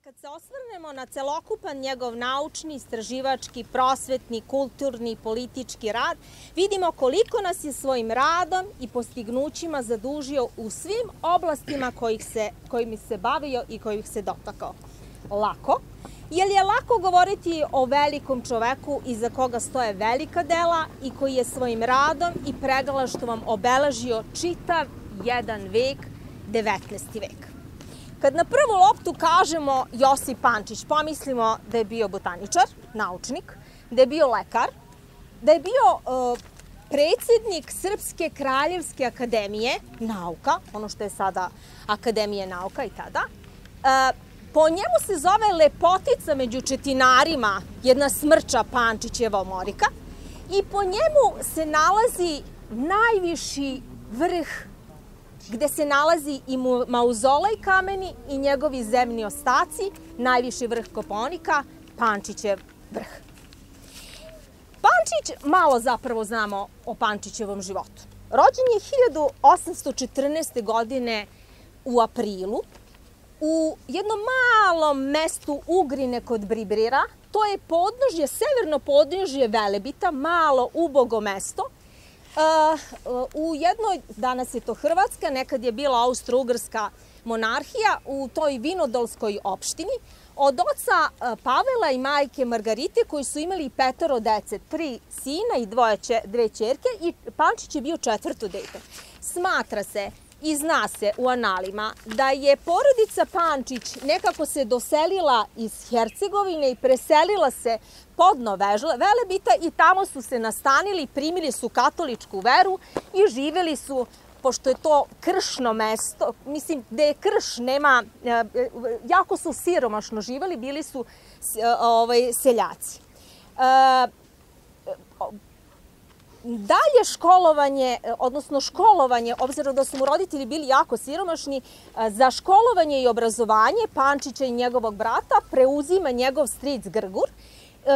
Kad se osvrnemo na celokupan njegov naučni, istraživački, prosvetni, kulturni, politički rad, vidimo koliko nas je svojim radom i postignućima zadužio u svim oblastima kojim se bavio i kojih se dotakao. Lako, jer je lako govoriti o velikom čoveku iza koga stoje velika dela i koji je svojim radom i pregalaštvom obeležio čitav jedan vek, 19. vek. Kad na prvu loptu kažemo Josip Pančić, pomislimo da je bio botaničar, naučnik, da je bio lekar, da je bio predsjednik Srpske kraljevske akademije nauka, ono što je sada Akademija nauka i tada. Po njemu se zove lepotica među četinarima, jedna smrča Pančićeva omorika, i po njemu se nalazi najviši vrh gde se nalazi i mauzolej kameni i njegovi zemni ostaci, najviši vrh Kopaonika, Pančićev vrh. Pančić, malo zapravo znamo o Pančićevom životu. Rođen je 1814. godine u aprilu u jednom malom mestu Ugrine kod Bribrira. To je podnožje, severno podnožje Velebita, malo ubogo mesto. U jednoj, danas je to Hrvatska, nekad je bila Austro-Ugrska monarhija, u toj vinodolskoj opštini, od oca Pavela i majke Margarite, koji su imali 5 dece, 3 sina i 2 ćerke, i Pančić je bio 4. dete. Smatra se i zna se u analima da je porodica Pančić nekako se doselila iz Hercegovine i preselila se pod Velebita i tamo su se nastanili, primili su katoličku veru i živeli su, pošto je to kršno mesto, mislim da je krš, nema, jako su siromašno živeli, bili su seljaci. Dalje školovanje, odnosno školovanje, obzirom da su mu roditelji bili jako siromašni, za školovanje i obrazovanje Pančića i njegovog brata preuzima njegov stric Grgur,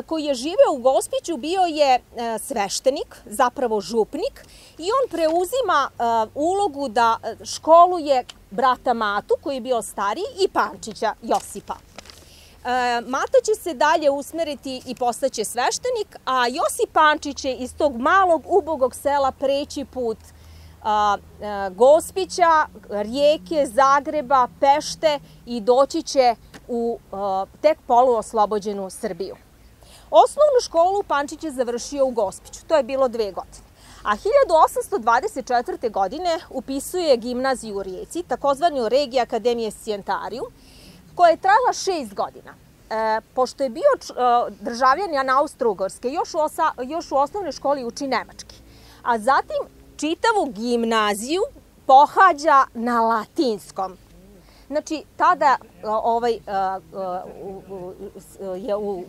koji je živeo u Gospiću, bio je sveštenik, zapravo župnik, i on preuzima ulogu da školuje brata Matu, koji je bio stariji, i Pančića, Josipa. Mata će se dalje usmeriti i postaće sveštenik, a Josip Pančić će iz tog malog ubogog sela preći put Gospića, Rijeke, Zagreba, Pešte i doći će u tek poluoslobođenu Srbiju. Osnovnu školu Pančić je završio u Gospiću, to je bilo 2 godine. A 1824. godine upisuje gimnaziju u Rijeci, takozvanu Regija Akademije Scientarijum, koja je trajala 6 godina. Pošto je bio državljanin Austro-Ugarske, još u osnovnoj školi uči nemački. A zatim čitavu gimnaziju pohađa na latinskom. Znači, tada je u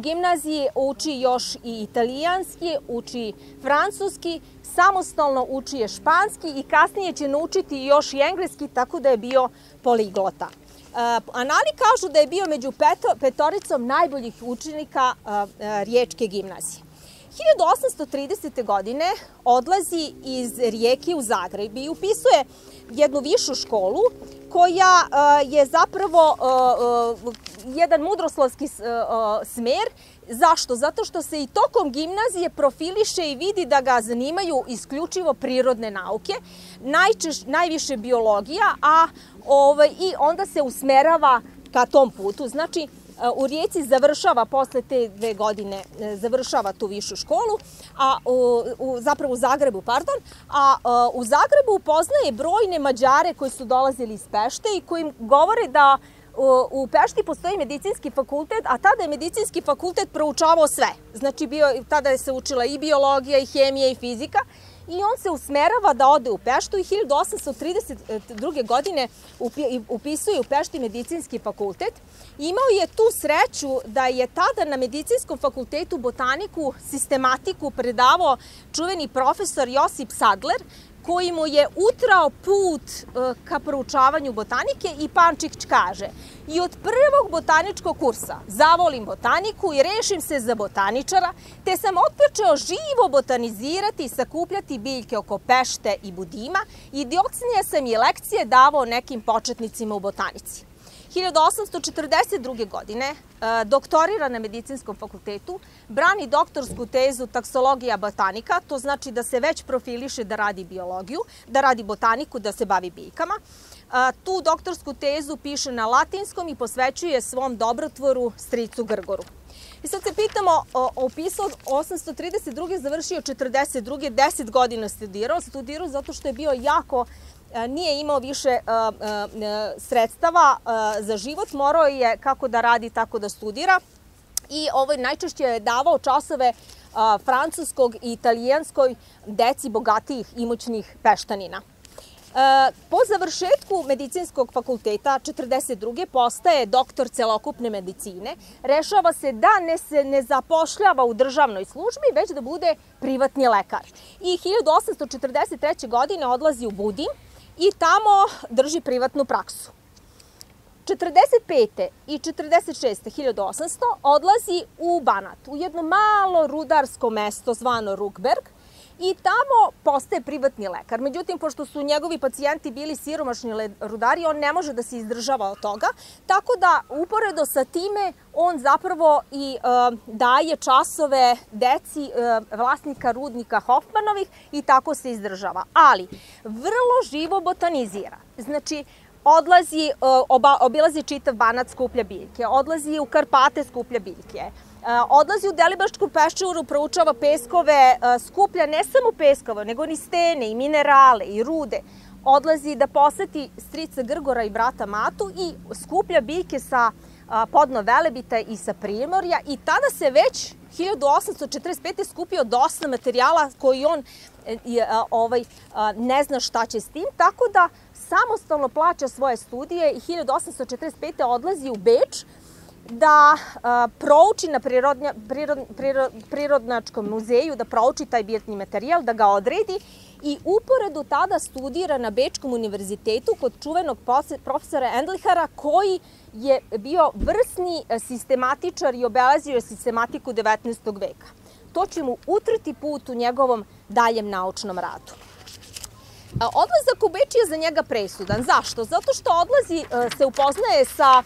gimnaziji uči još i italijanski, uči francuski, samostalno uči je španski i kasnije će naučiti još i engleski, tako da je bio poliglota. Anali kažu da je bio među 5 najboljih učenika Riječke gimnazije. 1830. godine odlazi iz Rijeke u Zagreb i upisuje jednu višu školu koja je zapravo jedan mudroslovski smer. Zašto? Zato što se i tokom gimnazije profiliše i vidi da ga zanimaju isključivo prirodne nauke, najviše biologija, i onda se usmerava ka tom putu. Znači, u Rijeci završava posle te 2 godine, završava tu višu školu, zapravo u Zagrebu, pardon, a u Zagrebu poznaje brojne Mađare koji su dolazili iz Pešte i koji govore da u Pešti postoji medicinski fakultet, a tada je medicinski fakultet proučavao sve. Znači, tada se učila i biologija, i hemija, i fizika, i on se usmerava da ode u Peštu i 1832. godine upisuje u Pešti medicinski fakultet. Imao je tu sreću da je tada na medicinskom fakultetu botaniku, sistematiku predavao čuveni profesor Josip Sadler, koji mu je utrao put ka proučavanju botanike, i Pančić kaže: i od prvog botaničkog kursa zavolim botaniku i rešim se za botaničara, te sam otpočeo živo botanizirati i sakupljati biljke oko Pešte i Budima, i docnije sam i lekcije davao nekim početnicima u botanici. 1842. godine doktorira na Medicinskom fakultetu, brani doktorsku tezu taksologija botanika, to znači da se već profiliše da radi biologiju, da radi botaniku, da se bavi biljkama. Tu doktorsku tezu piše na latinskom i posvećuje svom dobrotvoru stricu Grgoru. I sad se pitamo, opisao 832. završio 42. 10 godina studirao zato što je bio jako, nije imao više sredstava za život, morao je kako da radi, tako da studira i najčešće je davao časove francuskog i italijanskoj deci bogatijih imućnih peštanina. Po završetku Medicinskog fakulteta 42. postaje doktor celokupne medicine. Rešava se da se ne zapošljava u državnoj službi, već da bude privatni lekar. I 1843. godine odlazi u Budin i tamo drži privatnu praksu. 45. i 46. 1800. odlazi u Banat, u jedno malo rudarsko mesto zvano Rukberg, i tamo postaje privatni lekar. Međutim, pošto su njegovi pacijenti bili siromašni rudari, on ne može da se izdržava od toga, tako da uporedo sa time on zapravo i daje časove deci vlasnika rudnika Hoffmanovih i tako se izdržava. Ali, vrlo živo botanizira. Znači, obilazi čitav Banat, skuplja biljke, odlazi u Karpate, skuplja biljke, odlazi u Delibašku peščaru, proučava peskove, skuplja ne samo peskove, nego ni stene i minerale i rude. Odlazi da poseti strica Grgora i brata Matu i skuplja biljke sa podno Velebita i sa Primorja i tada se već 1845. skupio dosta materijala koji on ne zna šta će s tim, tako da samostalno plaća svoje studije i 1845. odlazi u Beč da prouči na Prirodnjačkom muzeju, da prouči taj biljni materijal, da ga odredi i uporedu tada studira na Bečkom univerzitetu kod čuvenog profesora Endlihara koji je bio vrsni sistematičar i obelazio je sistematiku 19. veka. To će mu utrti put u njegovom daljem naučnom radu. Odlazak u Beč je za njega presudan. Zašto? Zato što odlazi, se upoznaje sa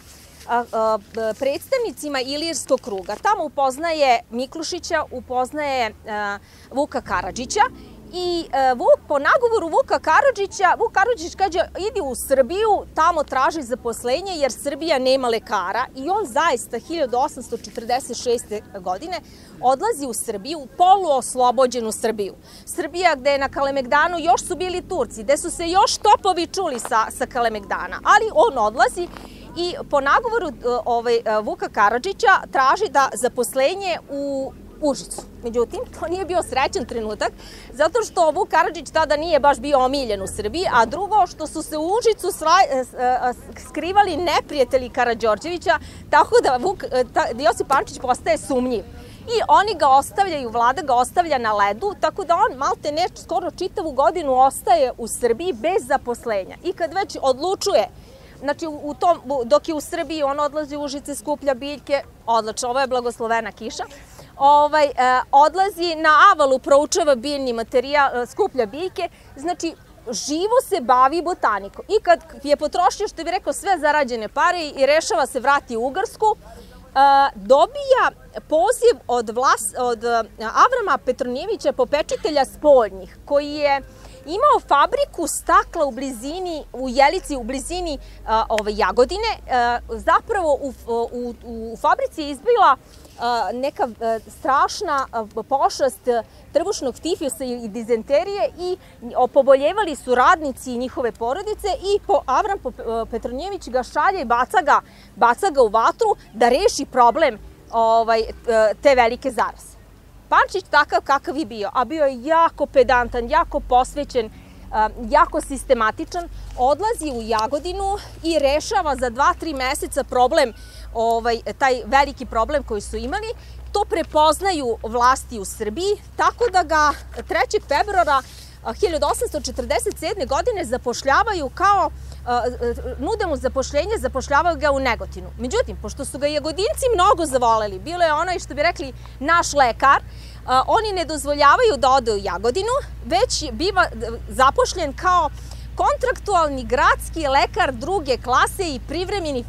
predstavnicima Ilirskog kruga. Tamo upoznaje Miklušića, upoznaje Vuka Karadžića i po nagovoru Vuka Karadžića, Vuk Karadžić kaže idi u Srbiju, tamo traži zaposlenje jer Srbija nema lekara i on zaista 1846. godine odlazi u Srbiju, poluoslobođenu Srbiju. Srbija gde je na Kalemegdanu još su bili Turci, gde su se još topovi čuli sa Kalemegdana, ali on odlazi i po nagovoru Vuka Karadžića traži da zaposlenje u Užicu. Međutim, to nije bio srećan trenutak, zato što Vuk Karadžić tada nije baš bio omiljen u Srbiji, a drugo što su se u Užicu skrivali neprijatelji Karađorđevića, tako da Josip Pančić postaje sumnjiv. I oni ga ostavljaju, vlada ga ostavlja na ledu, tako da on malte ne skoro čitavu godinu ostaje u Srbiji bez zaposlenja. I kad već odlučuje, znači dok je u Srbiji, on odlazi u Užice, skuplja biljke, odlično, ovo je blagoslovena kiša, odlazi na Avalu, proučava biljni materijal, skuplja biljke, znači živo se bavi botanikom. I kad je potrošio, što bi rekao, sve zarađene pare i rešava se vrati u Ugarsku, dobija poziv od Avrama Petronijevića, popečitelja spoljnih, koji je imao fabriku stakla u Jelici, u blizini Jagodine. Zapravo u fabrici je izbila neka strašna pošast trbušnog tifisa i dizenterije i poboljevali su radnici i njihove porodice i Avram Petronijević ga šalje i baca ga u vatru da reši problem te velike zaraze. Pančić takav kakav je bio, a bio je jako pedantan, jako posvećen, jako sistematičan, odlazi u Jagodinu i rešava za 2-3 meseca problem, taj veliki problem koji su imali. To prepoznaju vlasti u Srbiji, tako da ga 3. februara 1847. godine zapošljavaju nude mu zapošljenje, zapošljavaju ga u Negotinu. Međutim, pošto su ga Jagodinci mnogo zavoleli, bilo je onaj, što bi rekli, naš lekar, oni ne dozvoljavaju da ode u Jagodinu, već biva zapošljen kao kontraktualni gradski lekar druge klase i privremeni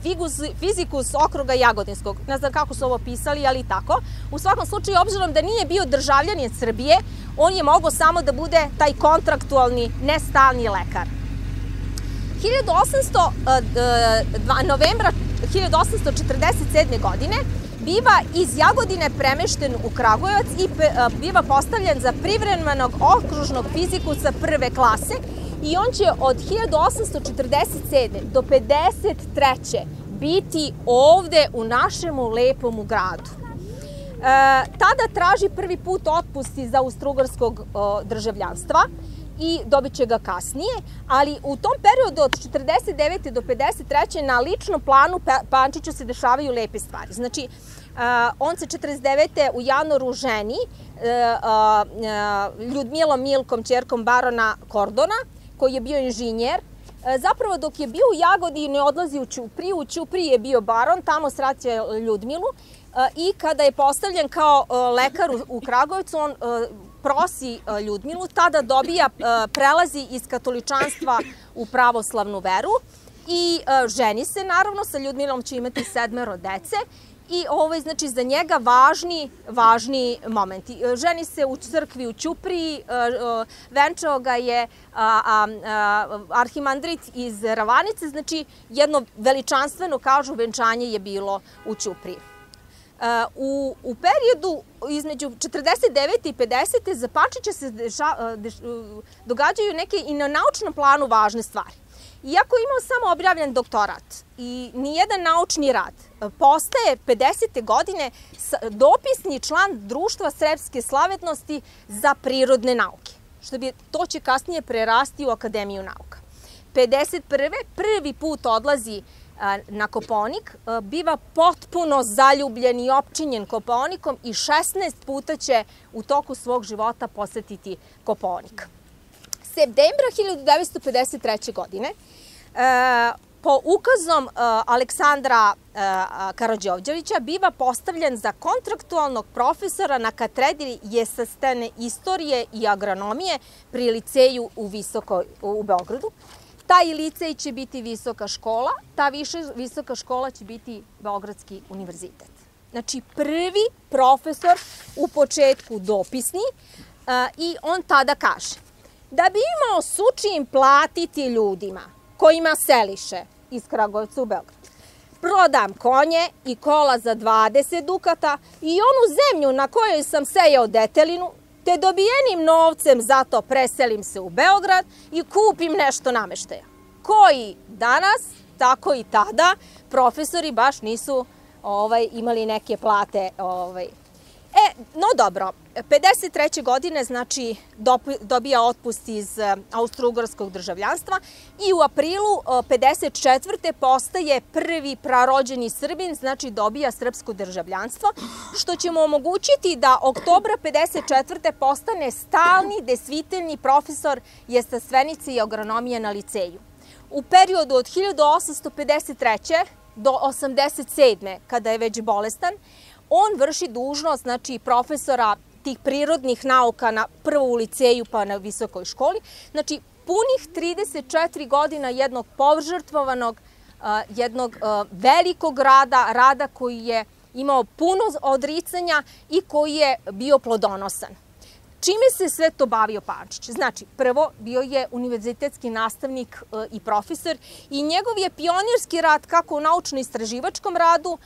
fizikus okruga Jagodinskog. Ne znam kako su ovo pisali, ali tako. U svakom slučaju, obzirom da nije bio državljanin Srbije, on je mogao samo da bude taj kontraktualni, nestalni lekar. Novembra 1847. godine biva iz Jagodine premešten u Kragujevac i biva postavljen za privremenog okružnog fizikusa prve klase i on će od 1847. do 1953. biti ovde u našemu lepom gradu. Tada traži prvi put otpust iz austrougarskog državljanstva i dobit će ga kasnije, ali u tom periodu od 49. do 53. na ličnom planu Pančiću se dešavaju lepe stvari. Znači, on se 49. u januaru ženi Ljudmilom Milkom, ćerkom barona Kordona, koji je bio inženjer. Zapravo, dok je bio u Jagodini, odlazi u Ćupriju. U Ćupriji je bio baron, tamo sreće Ljudmilu i kada je postavljen kao lekar u Kragujevcu, on prosi Ljudmilu, tada prelazi iz katoličanstva u pravoslavnu veru i ženi se, naravno, sa Ljudmilom će imati 7 dece i ovo je, znači, za njega važni momenti. Ženi se u crkvi u Ćupriji, venčao ga je arhimandrit iz Ravanice, znači jedno veličanstveno, kažu, venčanje je bilo u Ćupriji. U periodu između 49. i 50. za Pančića se događaju neke i na naučnom planu važne stvari. Iako je imao samo objavljen doktorat i nijedan naučni rad, postaje 50. godine dopisni član Društva srpske slavetnosti za prirodne nauke. To će kasnije prerasti u Akademiju nauka. 51. prvi put odlazi na Kopaonik, biva potpuno zaljubljen i opčinjen Kopaonikom i 16 puta će u toku svog života posetiti Kopaonik. Septembra 1953. godine, po ukazom Aleksandra Karađorđevića, biva postavljen za kontraktualnog profesora na katedri jestastvene istorije i agronomije pri liceju u Beogradu. Taj licej će biti visoka škola, ta visoka škola će biti Beogradski univerzitet. Znači, prvi profesor u početku dopisni i on tada kaže: da bi imao s čim platiti ljudima kojima seliše iz Kragujevca u Beograd, prodam konje i kola za 20 dukata i onu zemlju na kojoj sam sejao detelinu, te dobijenim novcem zato preselim se u Beograd i kupim nešto nameštaja. Koji danas, tako i tada, profesori baš nisu imali neke plate. No dobro, 53. godine, znači, dobija otpust iz austrougarskog državljanstva i u aprilu 54. postaje prvi prarođeni Srbin, znači dobija srpsko državljanstvo, što će mu omogućiti da oktobra 54. postane stalni desviteljni profesor jestastvenice i agronomije na liceju. U periodu od 1853. do 87. kada je već bolestan, on vrši dužnost, znači, profesora tih prirodnih nauka prvo u liceju pa na visokoj školi. Znači, punih 34 godina jednog požrtvovanog, jednog velikog rada koji je imao puno odricanja i koji je bio plodonosan. Čime se sve to bavio Pančić? Znači, prvo, bio je univerzitetski nastavnik i profesor i njegov je pionirski rad kako u naučno-istraživačkom radu,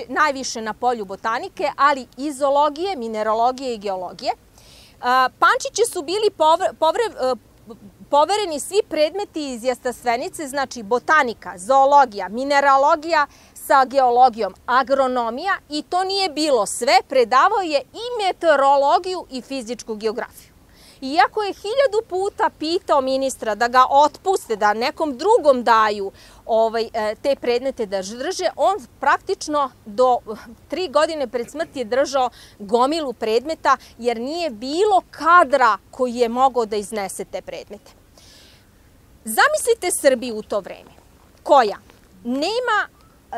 najviše na polju botanike, ali i zoologije, mineralogije i geologije. Pančiću su bili povereni svi predmeti iz jestastvenice, znači botanika, zoologija, mineralogija sa geologijom, agronomija, i to nije bilo sve, predavao je i meteorologiju i fizičku geografiju. Iako je 1000 puta pitao ministra da ga otpuste, da nekom drugom daju te predmete da drže, on praktično do 3 godine pred smrti je držao gomilu predmeta, jer nije bilo kadra koji je mogao da iznese te predmete. Zamislite Srbiju u to vreme, koja nema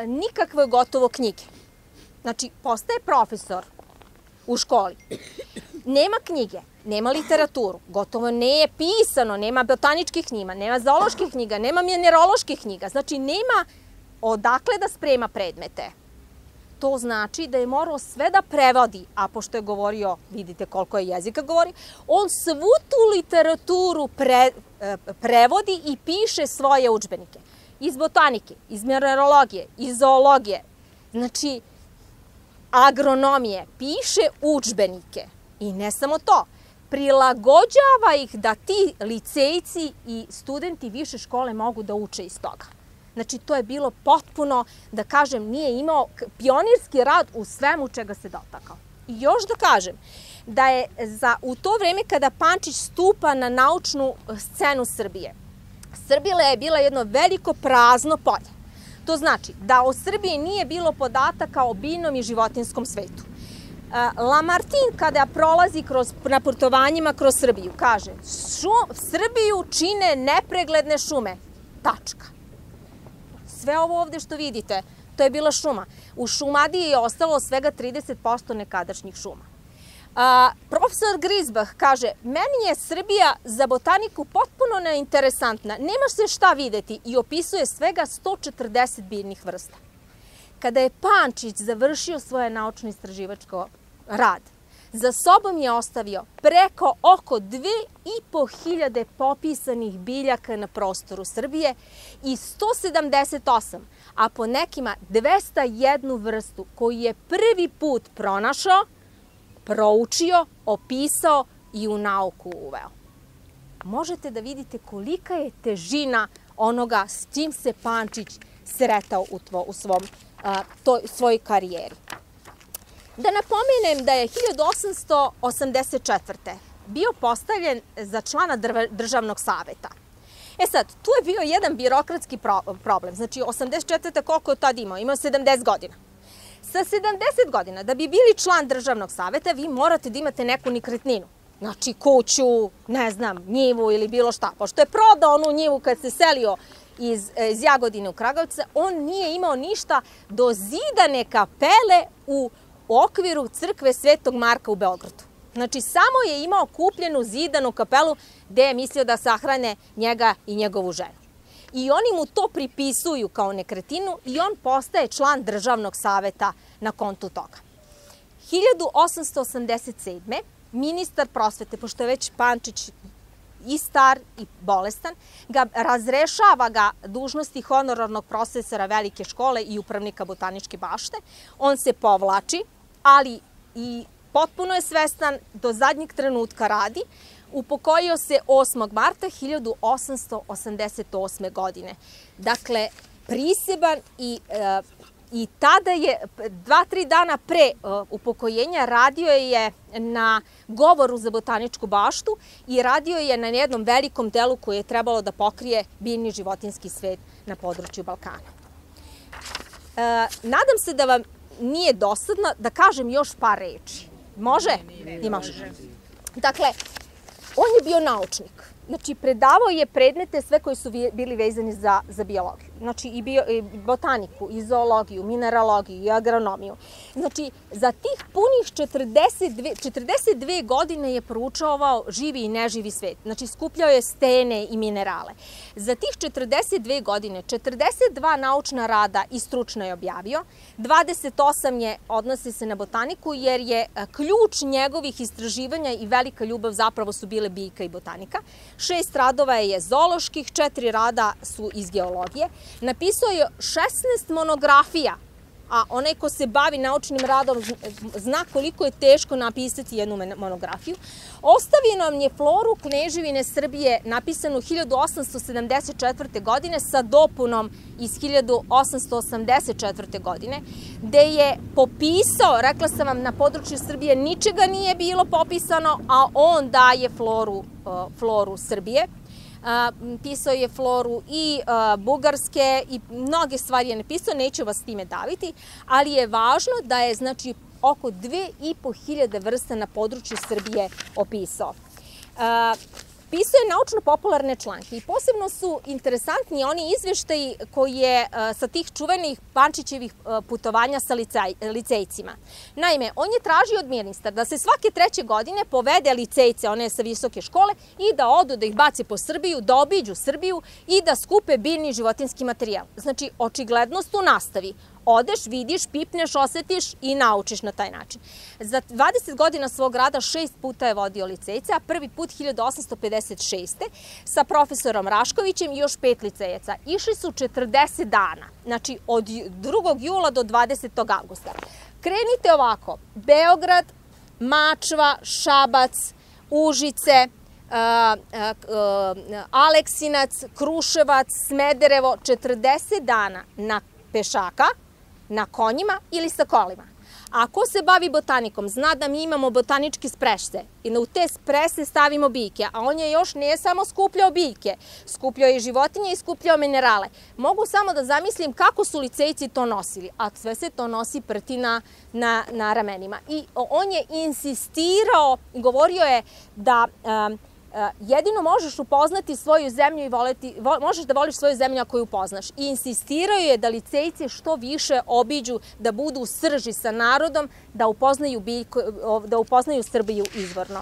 nikakve gotovo knjige. Znači, postaje profesor u školi, nema knjige, nema literaturu, gotovo nije pisano, nema botaničkih knjiga, nema zooloških knjiga, nema mineraloških knjiga, znači nema odakle da sprema predmete. To znači da je morao sve da prevodi, a pošto je govorio, vidite koliko je jezika govori, on svu tu literaturu prevodi i piše svoje udžbenike. Iz botanike, iz mineralogije, iz zoologije, znači agronomije, piše udžbenike. I ne samo to, prilagođava ih da ti licejci i studenti više škole mogu da uče iz toga. Znači, to je bilo potpuno, da kažem, nije imao pionirski rad u svemu čega se dotakao. I još da kažem, da je u to vreme kada Pančić stupa na naučnu scenu Srbije, Srbija je bila jedno veliko prazno polje. To znači da o Srbiji nije bilo podataka o biljnom i životinskom svetu. Lamartine, kada prolazi na putovanjima kroz Srbiju, kaže Srbiju čine nepregledne šume. Tačka. Sve ovo ovde što vidite, to je bila šuma. U Šumadiji je ostalo svega 30% nekadašnjih šuma. Profesor Grisbach kaže, meni je Srbija za botaniku potpuno neinteresantna, nema se šta videti i opisuje svega 140 biljnih vrsta. Kada je Pančić završio svoje naučno-istraživačko rad, za sobom je ostavio preko oko 2500 popisanih biljaka na prostoru Srbije i 178, a po nekima 201 vrstu koju je prvi put pronašao, proučio, opisao i u nauku uveo. Možete da vidite kolika je težina onoga s čim se Pančić sretao u svojoj karijeri. Da napomenem da je 1884. bio postavljen za člana državnog saveta. E sad, tu je bio jedan birokratski problem. Znači, 84. koliko je tad imao? Imao 70 godina. Sa 70 godina, da bi bili član državnog saveta, vi morate da imate neku nekretninu. Znači, kuću, ne znam, njivu ili bilo šta. Pošto je prodao onu njivu kad se selio iz Jagodine u Kragovice, on nije imao ništa do zidane kapele u okviru crkve Svetog Marka u Beogradu. Znači, samo je imao kupljenu zidanu kapelu gde je mislio da sahrane njega i njegovu ženu. I oni mu to pripisuju kao nekretninu i on postaje član državnog saveta na kontu toga. 1887. ministar prosvete, pošto je već Pančić i star i bolestan, razrešava ga dužnosti honorarnog profesora velike škole i upravnika botaničke bašte. On se povlači, ali i potpuno je svestan, do zadnjeg trenutka radi. Upokojio se 8. marta 1888. godine. Dakle, priseban i tada je, 2-3 dana pre upokojenja, radio je na govoru za botaničku baštu i radio je na jednom velikom delu koje je trebalo da pokrije biljni životinski svet na području Balkana. Nadam se da vam nije dosadno da kažem još par reči. Može? I može. Dakle, on je bio naučnik. Znači, predavao je predmete sve koji su bili vezani za biologiju. Znači, i botaniku, i zoologiju, mineralogiju, i agronomiju. Znači, za tih punih 42 godine je proučavao živi i neživi svet. Znači, skupljao je stene i minerale. Za tih 42 godine 42 naučna rada i stručno je objavio. 28 odnosi se na botaniku jer je ključ njegovih istraživanja i velika ljubav zapravo su bile biljka i botanika. 6 radova je zooloških, 4 rada su iz geologije. Napisao je 16 monografija, a onaj ko se bavi naučnim radom zna koliko je teško napisati jednu monografiju. Ostavio nam je floru Kneževine Srbije napisanu 1874. godine sa dopunom iz 1884. godine, gde je popisao, rekla sam vam, na području Srbije ničega nije bilo popisano, a on daje floru Srbije. Pisao je floru i Bugarske i mnoge stvari je napisao, neću vas s time daviti, ali je važno da je, znači, oko 2500 vrsta na području Srbije opisao. 5 Pisao je naučno-popularne članke i posebno su interesantni oni izveštaji koji je sa tih čuvenih Pančićevih putovanja sa licejcima. Naime, on je tražio od ministra da se svake 3. godine povede licejce, one sa visoke škole, i da odu, da ih baci po Srbiju, da obiđu Srbiju i da skupe biljni životinski materijal. Znači, očiglednost u nastavi. Odeš, vidiš, pipneš, osetiš i naučiš na taj način. Za 20 godina svog rada 6 puta je vodio licejce, a prvi put 1856. sa profesorom Raškovićem i još 5 licejaca. Išli su 40 dana, znači od 2. jula do 20. avgusta. Krenite ovako: Beograd, Mačva, Šabac, Užice, Aleksinac, Kruševac, Smederevo, 40 dana na pešaka, na konjima ili sa kolima. A ko se bavi botanikom zna da mi imamo botaničke sprešce i u te sprese stavimo biljke, a on je još nije samo skupljao biljke, skupljao je životinje i skupljao minerale. Mogu samo da zamislim kako su licejci to nosili, a sve se to nosi prti na ramenima. I on je insistirao, govorio je da jedino možeš upoznati svoju zemlju i možeš da voliš svoju zemlju ako ju upoznaš. I insistirao je da licejci što više obiđu, da budu u srži sa narodom, da upoznaju Srbiju izvorno.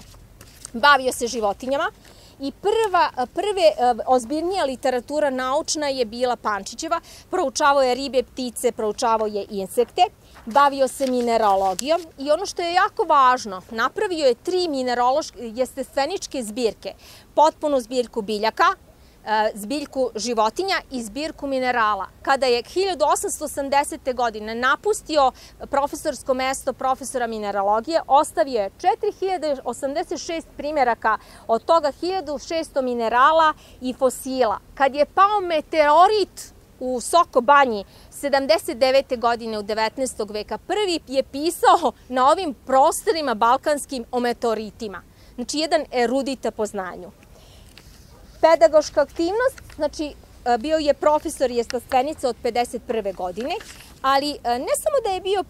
Bavio se životinjama i prve ozbiljnija literatura naučna je bila Pančićeva. Proučavao je ribe, ptice, proučavao je insekte. Bavio se mineralogijom i ono što je jako važno, napravio je 3 jestestveničke zbirke. Potpunu zbirku biljaka, zbiljku životinja i zbirku minerala. Kada je 1880. godine napustio profesorsko mesto profesora mineralogije, ostavio je 4086 primjeraka, od toga 1600 minerala i fosila. Kad je pao meteorit u Soko Banji 79. godine u 19. veka, prvi je pisao na ovim prostorima balkanskim o meteoritima. Znači, jedan erudita po znanju. Pedagoška aktivnost, znači, bio je profesor jestestvenica od 51. godine, ali ne samo da je bio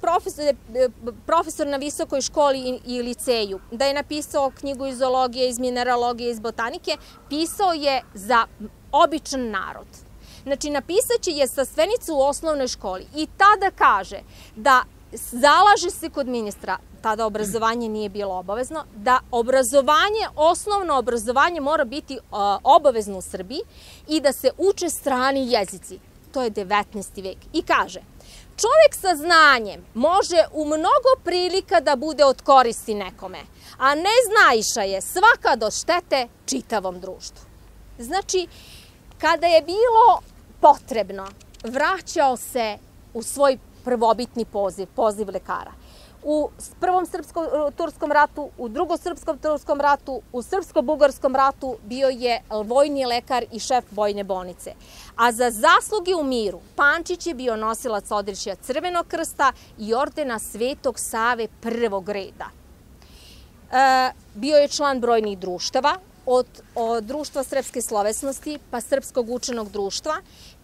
profesor na visokoj školi i liceju, da je napisao knjigu iz zoologije, iz mineralogije, iz botanike, pisao je za običan narod. Znači, napisat će jestestvenicu u osnovnoj školi i tada kaže da zalaže se kod ministra, tada obrazovanje nije bilo obavezno, da osnovno obrazovanje mora biti obavezno u Srbiji i da se uče strani jezici. To je 19. vek. I kaže, čovjek sa znanjem može u mnogo prilika da bude od koristi nekome, a neznaiša je svaka do štete čitavom društvu. Znači, kada je bilo potrebno, vraćao se u svoj prvobitni poziv lekara. U Prvom srpsko-turskom ratu, u Drugom srpsko-turskom ratu, u srpsko-bugarskom ratu bio je vojni lekar i šef vojne bolnice. A za zasluge u miru Pančić je bio nosilac odličja Crvenog krsta i ordena Svetog Save prvog reda. Bio je član brojnih društava, od Društva srpske slovesnosti, pa Srpskog učenog društva,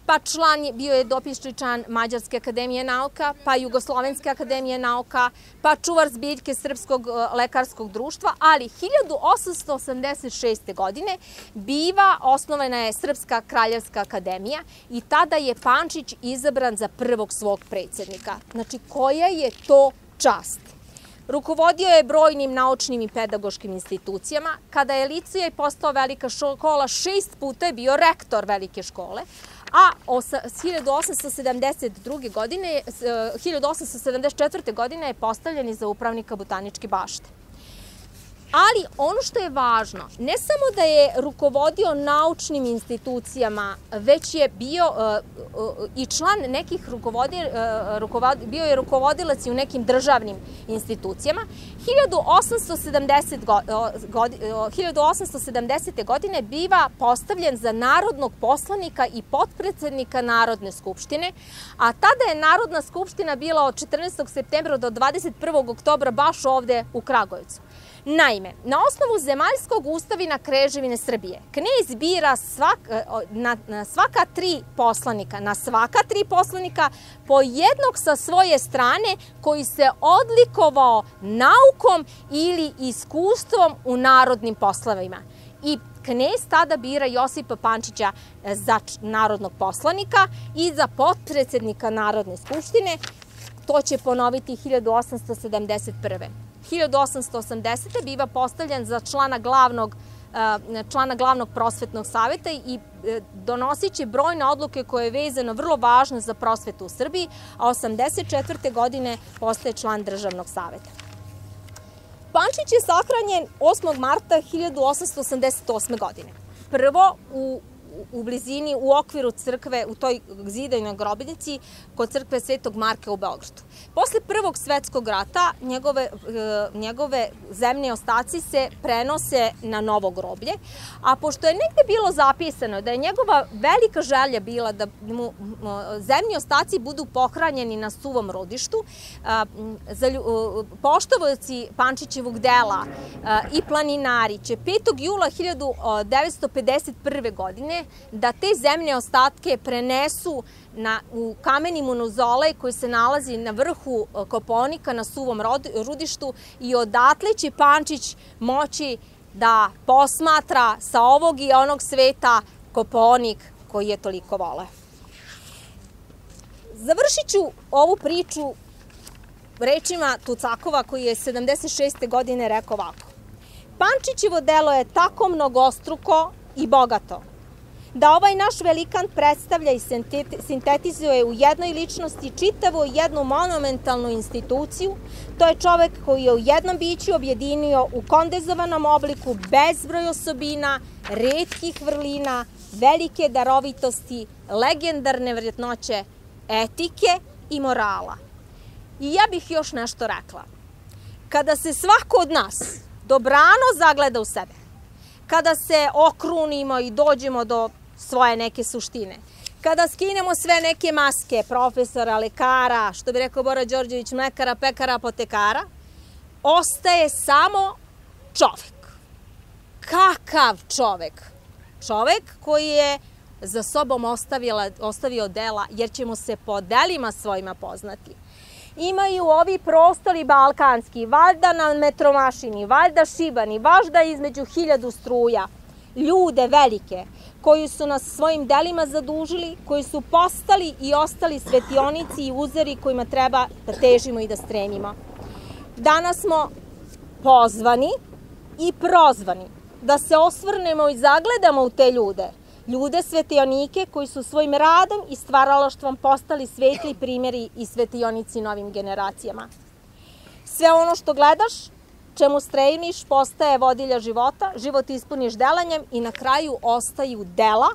pa bio je dopisni član Mađarske akademije nauka, pa Jugoslovenske akademije nauka, pa čuvar zbiljke Srpskog lekarskog društva, ali 1886. godine osnovana je Srpska kraljevska akademija i tada je Pančić izabran za prvog svog predsjednika. Znači, koja je to čast? Rukovodio je brojnim naučnim i pedagoškim institucijama. Kada je licej postao velika škola, 6 puta je bio rektor velike škole, a 1874. godine je postavljen i za upravnika botaničke bašte. Ali ono što je važno, ne samo da je rukovodio naučnim institucijama, već je bio i član nekih bio je rukovodilac i u nekim državnim institucijama. 1870. godine biva postavljen za narodnog poslanika i potpredsednika Narodne skupštine, a tada je Narodna skupština bila od 14. septembra do 21. oktobra baš ovde u Kragujevcu. Naime, na osnovu zemaljskog ustavina Kneževine Srbije, knez bira na svaka 3 poslanika po jednog sa svoje strane koji se odlikovao naukom ili iskustvom u narodnim poslovima. I knez tada bira Josipa Pančića za narodnog poslanika i za potpredsednika Narodne skupštine. To će ponoviti 1871. 1880. biva postavljen za člana glavnog prosvetnog saveta i donosit će brojne odluke koje je vezano vrlo važno za prosvetu u Srbiji, a 1984. godine postaje član državnog saveta. Pančić je sahranjen 8. marta 1888. godine. Prvo u blizini, u okviru crkve, u toj zidajnoj grobnici kod crkve Svetog Marka u Beogradu. Posle Prvog svetskog rata njegove zemlje ostaci se prenose na novo groblje, a pošto je negde bilo zapisano da je njegova velika želja bila da mu zemlji ostaci budu pohranjeni na suvom rodištu, poštovaoci Pančićevog dela i planinari će 5. jula 1951. godine da te zemlje ostatke prenesu u kameni monozolej koji se nalazi na vrhu Kopaonika na suvom rodištu i odatle će Pančić moći da posmatra sa ovog i onog sveta Kopaonik koji je toliko voleo. Završit ću ovu priču rečima Tucakova koji je 76. godine rekao ovako: Pančićevo delo je tako mnogostruko i bogato da ovaj naš velikan predstavlja i sintetizuje u jednoj ličnosti čitavu jednu monumentalnu instituciju. To je čovek koji je u jednom biću objedinio u kondenzovanom obliku bezbroj osobina, retkih vrlina, velike darovitosti, legendarne vrednoće, etike i morala. I ja bih još nešto rekla. Kada se svako od nas dobrano zagleda u sebe, kada se okrunimo i dođemo do svoje neke suštine, kada skinemo sve neke maske profesora, lekara, što bi rekao Bora Đorđević, mlekara, pekara, apotekara, ostaje samo čovek. Kakav čovek? Čovek koji je za sobom ostavio dela, jer ćemo se po delima svojima poznati. Imaju ovi prostori balkanski, valjda na metromašini, valjda šibani, valjda između 1000 struja, ljude velike koji su nas svojim delima zadužili, koji su postali i ostali svetionici i uzori kojima treba da težimo i da stremimo. Danas smo pozvani i prozvani da se osvrnemo i zagledamo u te ljude svetionike koji su svojim radom i stvaralaštvom postali svetli primjeri i svetionici novim generacijama. Sve ono što gledaš, čemu stremiš, postaje vodilja života, život ispuniš delanjem i na kraju ostaju dela,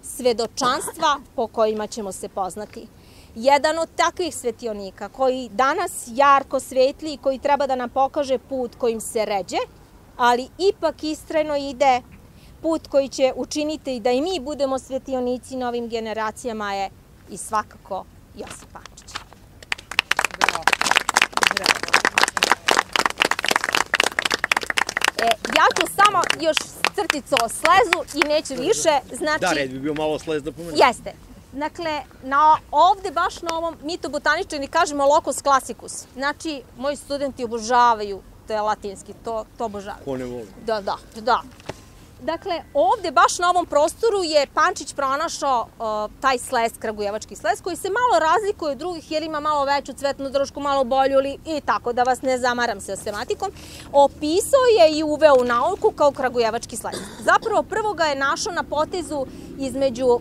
svedočanstva po kojima ćemo se poznati. Jedan od takvih svetionika koji danas jarko svetli i koji treba da nam pokaže put kojim se ređe, ali ipak istrajno ide, put koji će učiniti i da i mi budemo svetionici novim generacijama je i svakako Josip Pančić. Ja ću samo još crticu o slezu i neću više. Da, red bi bio malo slez da pomenem. Jeste. Dakle, ovde baš na ovom mitobotaničari kažemo locus classicus. Znači, moji studenti obožavaju, to je latinski, to obožavaju. Ko ne voli? Da. Dakle, ovde baš na ovom prostoru je Pančić pronašao taj slez, kragujevački slez, koji se malo razlikuje od drugih jer ima malo veću cvetnu dršku, malo bolju i tako, da vas ne zamaram sa sematikom. Opisao je i uveo u nauku kao kragujevački slez. Zapravo, prvo ga je našao na potezu između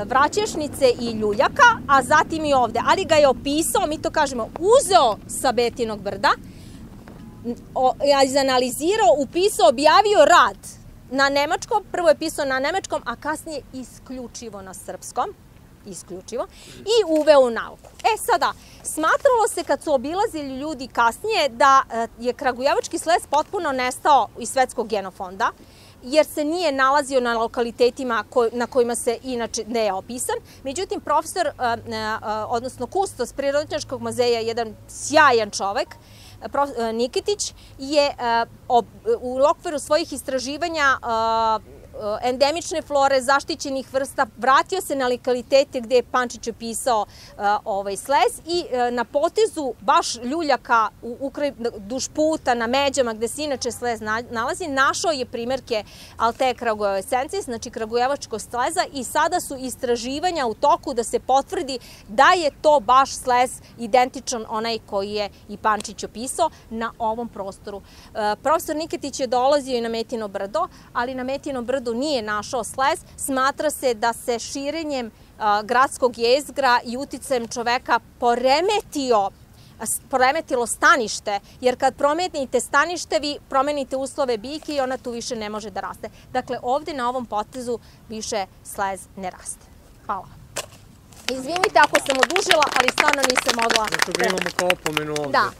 Vraćešnice i Ljuljaka, a zatim i ovde. Ali ga je opisao, mi to kažemo, uzeo sa Betinog brda, izanalizirao, upisao, objavio rad na nemačkom, prvo je pisao na nemačkom, a kasnije isključivo na srpskom, i uveo u nauku. Sada, smatralo se kad su obilazili ljudi kasnije da je kragujevački slez potpuno nestao iz svetskog genofonda, jer se nije nalazio na lokalitetima na kojima se inače ne je opisan. Međutim, profesor, odnosno kustos Prirodnjačkog muzeja, jedan sjajan čovek, Nikitić, je u okviru svojih istraživanja endemične flore, zaštićenih vrsta, vratio se na lokalitete gde je Pančić opisao slez i na potezu baš ljuljaka duž puta, na Međama, gde se inače slez nalazi, našao je primerke Altea kragujevacensis, znači kragujevačkog sleza, i sada su istraživanja u toku da se potvrdi da je to baš slez identičan onaj koji je i Pančić opisao na ovom prostoru. Profesor Niketić je dolazio i na Metino brdo, ali na Metino brdu nije našao slez. Smatra se da se širenjem gradskog jezgra i uticajem čoveka poremetilo stanište, jer kad promenite stanište, vi promenite uslove biljke i ona tu više ne može da raste. Dakle, ovde na ovom potezu više slez ne raste. Hvala. Izvinite ako sam odužila, ali stvarno nisam mogla... Zato ga imamo kao opomenu ovde. Da.